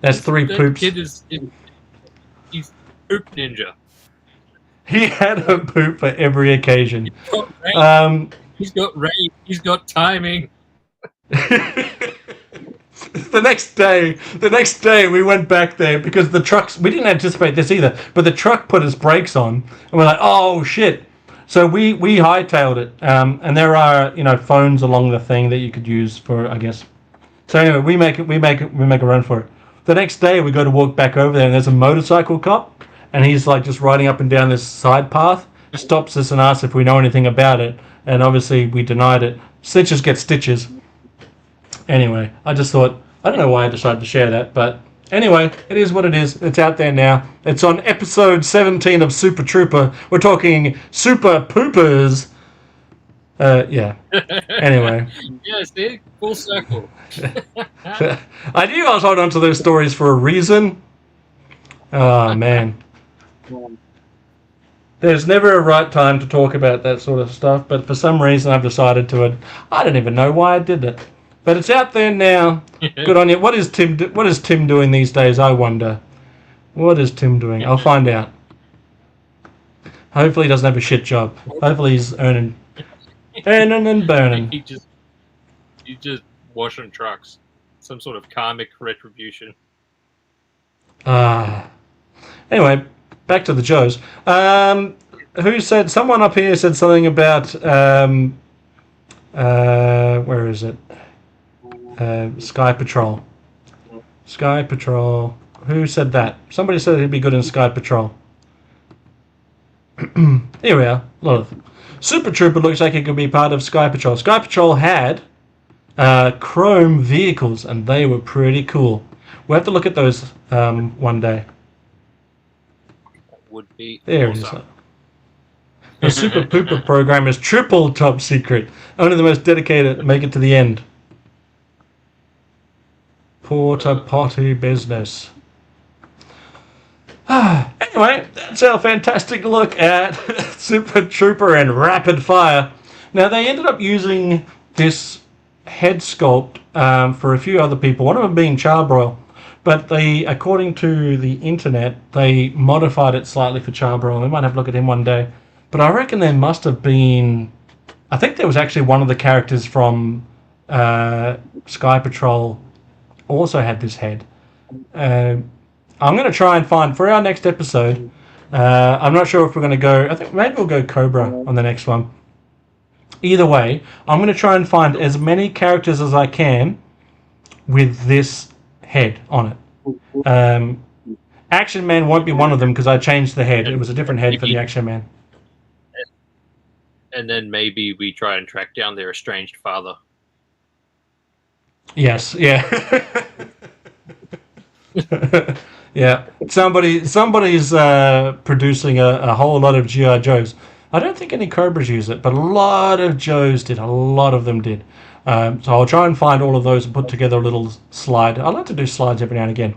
that's three poops. He's poop ninja. He had a poop for every occasion. He's got range. He's got timing. The next day we went back there because the trucks, we didn't anticipate this either, but the truck put its brakes on, and we're like, oh shit. So we hightailed it, and there are phones along the thing that you could use for, I guess. So anyway, we make a run for it. The next day we go to walk back over there, and there's a motorcycle cop, and he's like just riding up and down this side path, stops us and asks if we know anything about it, and obviously we denied it. Stitches get stitches. Anyway, I just thought, I don't know why I decided to share that, but anyway, it is what it is. It's out there now. It's on episode 17 of Super Trooper. We're talking Super Poopers. Yeah. Anyway. Yeah, see? Full circle. I knew I was holding on to those stories for a reason. Oh, man. There's never a right time to talk about that sort of stuff, but for some reason I've decided to it. I don't even know why I did it. But it's out there now. Good on you. What is Tim doing these days, I wonder? What is Tim doing? I'll find out. Hopefully he doesn't have a shit job. Hopefully he's earning and burning. He's just washing trucks. Some sort of karmic retribution. Anyway, back to the Joes. Who said, someone up here said something about where is it? Sky Patrol. Sky Patrol. Who said that? Somebody said he'd be good in Sky Patrol. Here we are. Super Trooper looks like it could be part of Sky Patrol. Sky Patrol had chrome vehicles, and they were pretty cool. We'll have to look at those one day. That would be there awesome. It is. The Super Pooper program is triple top secret. Only the most dedicated make it to the end. Porta potty business. Anyway, that's our fantastic look at Super Trooper and Rapid Fire. Now, they ended up using this head sculpt for a few other people, one of them being Charbroil. But they, according to the internet, they modified it slightly for Charbroil. We might have a look at him one day. But I reckon there must have been... I think there was actually one of the characters from Sky Patrol also had this head. I'm going to try and find, for our next episode, I'm not sure if we're going to go... I think maybe we'll go Cobra on the next one. Either way, I'm going to try and find as many characters as I can with this head on it. Action Man won't be one of them because I changed the head. It was a different head for the Action Man. And then maybe we try and track down their estranged father. Yes, yeah. Yeah. Somebody's producing a whole lot of G.I. Joes. I don't think any Cobras use it, but a lot of Joes did. A lot of them did. So I'll try and find all of those and put together a little slide. I like to do slides every now and again.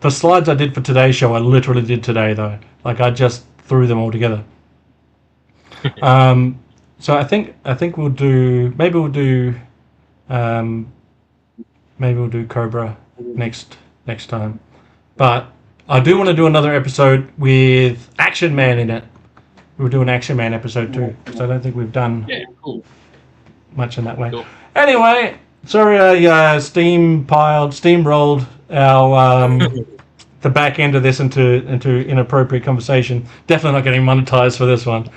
The slides I did for today's show, I literally did today, though. Like, I just threw them all together. So I think we'll do... Maybe we'll do Cobra next time. But I do want to do another episode with Action Man in it. We'll do an Action Man episode too, because I don't think we've done much in that way. Cool. Anyway, sorry I steamrolled our the back end of this into inappropriate conversation. Definitely not getting monetized for this one.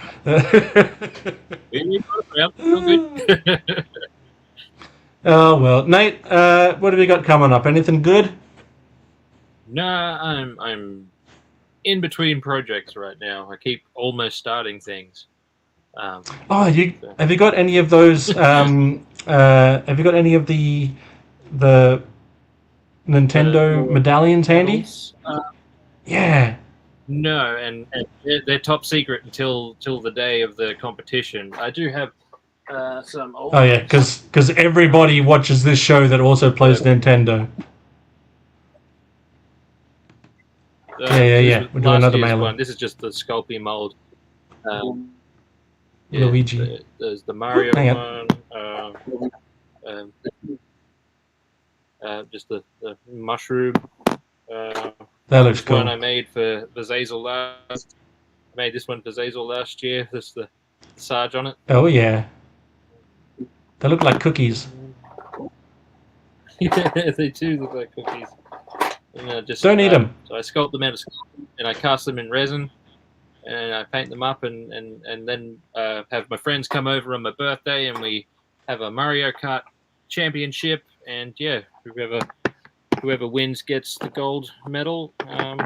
Oh well, Nate, what have you got coming up? Anything good? Nah, I'm in between projects right now. I keep almost starting things. Have you got any of those? Have you got any of the Nintendo medallions handy? Yeah. No, and they're top secret until the day of the competition. I do have some old. Oh yeah, because everybody watches this show that also plays Nintendo. Yeah. We'll do another mailer. One. This is just the Sculpey mold. Luigi. There's the Mario one. Just the mushroom. That looks cool. One I made for Zazel last. I made this one for Zazel last year. There's the Sarge on it. Oh yeah. They look like cookies. Yeah, they do look like cookies. And, don't eat them. So I sculpt them out of sculpt, and I cast them in resin, and I paint them up, and then have my friends come over on my birthday, and we have a Mario Kart championship, and yeah, whoever wins gets the gold medal. And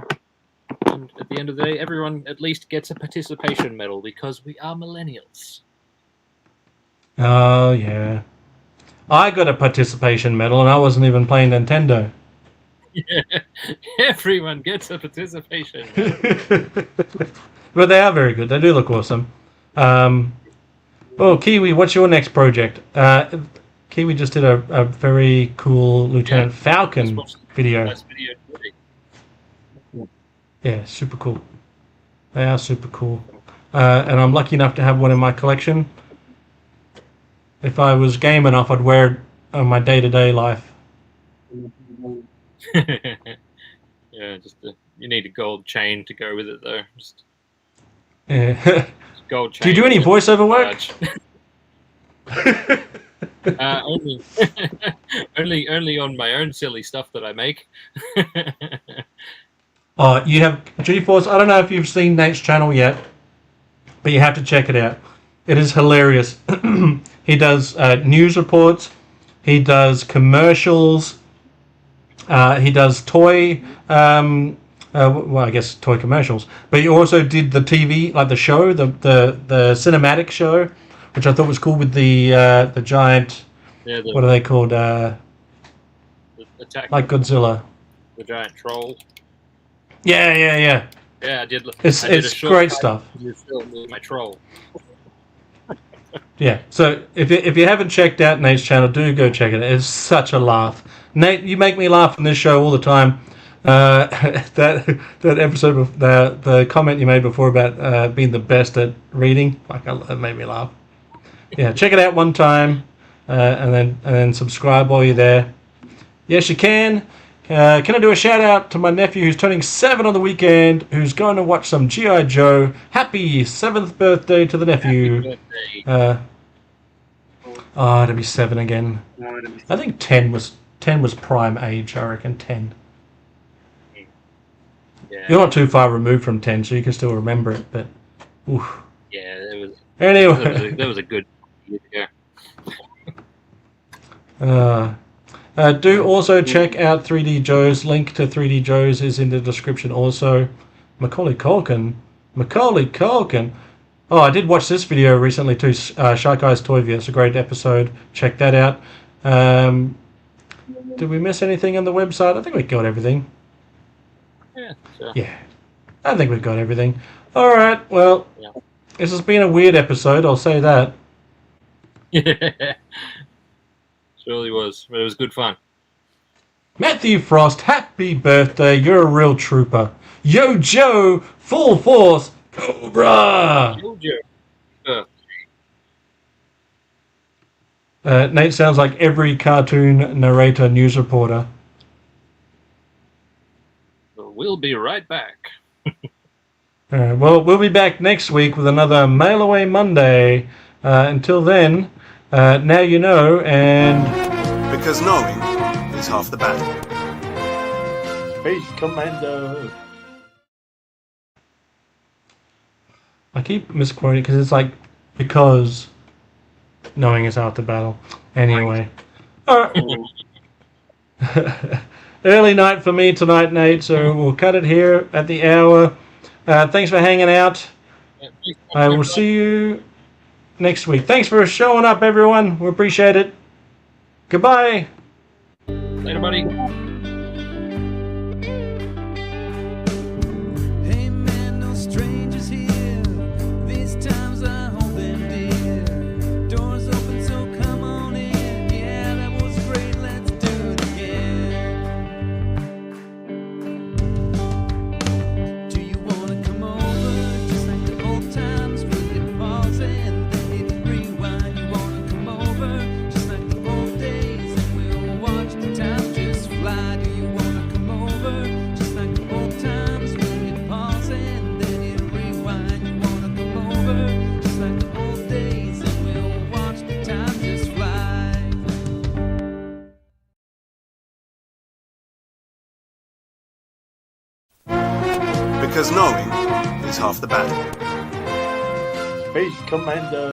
at the end of the day, everyone at least gets a participation medal because we are millennials. Oh yeah, I got a participation medal, and I wasn't even playing Nintendo. Yeah, everyone gets a participation medal. But they are very good. They do look awesome. Kiwi, what's your next project? Kiwi just did a very cool Lieutenant Falcon video. Yeah, super cool. They are super cool. And I'm lucky enough to have one in my collection. If I was game enough, I'd wear it on my day-to-day life. Yeah, you need a gold chain to go with it, though. Yeah. Gold chain. Do you do any voiceover work? Only on my own silly stuff that I make. Oh, you have GeForce. I don't know if you've seen Nate's channel yet, but you have to check it out. It is hilarious. He does news reports. He does commercials. He does toy. Well, I guess toy commercials. But he also did the TV, like the show, the cinematic show, which I thought was cool with the giant. Yeah, what are they called? Like Godzilla. The giant troll. Yeah. Yeah, I did. It's great stuff. With my troll. Yeah, so if you haven't checked out Nate's channel, do go check it out. It's such a laugh. Nate, you make me laugh on this show all the time. That episode of the comment you made before about being the best at reading, that made me laugh. Yeah, check it out one time, and then subscribe while you're there. Yes, you can. Can I do a shout out to my nephew who's turning 7 on the weekend, who's going to watch some G.I. Joe? Happy 7th birthday to the nephew. It'll be 7 again. I think 10 was prime age, I reckon. 10. Yeah. You're not too far removed from 10, so you can still remember it, but oof. Yeah, it was. Anyway, that was a good year. Do also check out 3D Joe's. Link to 3D Joe's is in the description also. Macaulay Culkin. Oh, I did watch this video recently too. Shy Guy's Toy View. It's a great episode. Check that out. Did we miss anything on the website? I think we got everything. Yeah, sure. Yeah, I think we've got everything. All right, well, This has been a weird episode, I'll say that. Yeah, surely was, but it was good fun. Matthew Frost, happy birthday, you're a real trooper. Yo Joe, full force, Cobra! Yo Joe. Nate sounds like every cartoon narrator news reporter. we'll be right back. Well, we'll be back next week with another Mail Away Monday. Until then, now you know, and Because knowing is half the battle. Space Commando. I keep misquoting because it's like because knowing is half the battle. Anyway, all right. Early night for me tonight, Nate. So we'll cut it here at the hour. Thanks for hanging out. I will see you next week. Thanks for showing up, everyone. We appreciate it. Goodbye. Later, buddy. Hey man, no strangers here. These times I hold them dear. Doors open, so come on in. Yeah, that was great. Let's do it again. Do you wanna come over? Just like the old times, we'll hit pause and then hit rewind. You wanna come over? Just like the old days, and we'll watch the time just fly. Do you wanna come over? Just like the old times, we'll hit pause and then hit rewind. You wanna come over? Just like the old days, and we'll watch the time just fly. Because knowing is half the battle. Space Commando.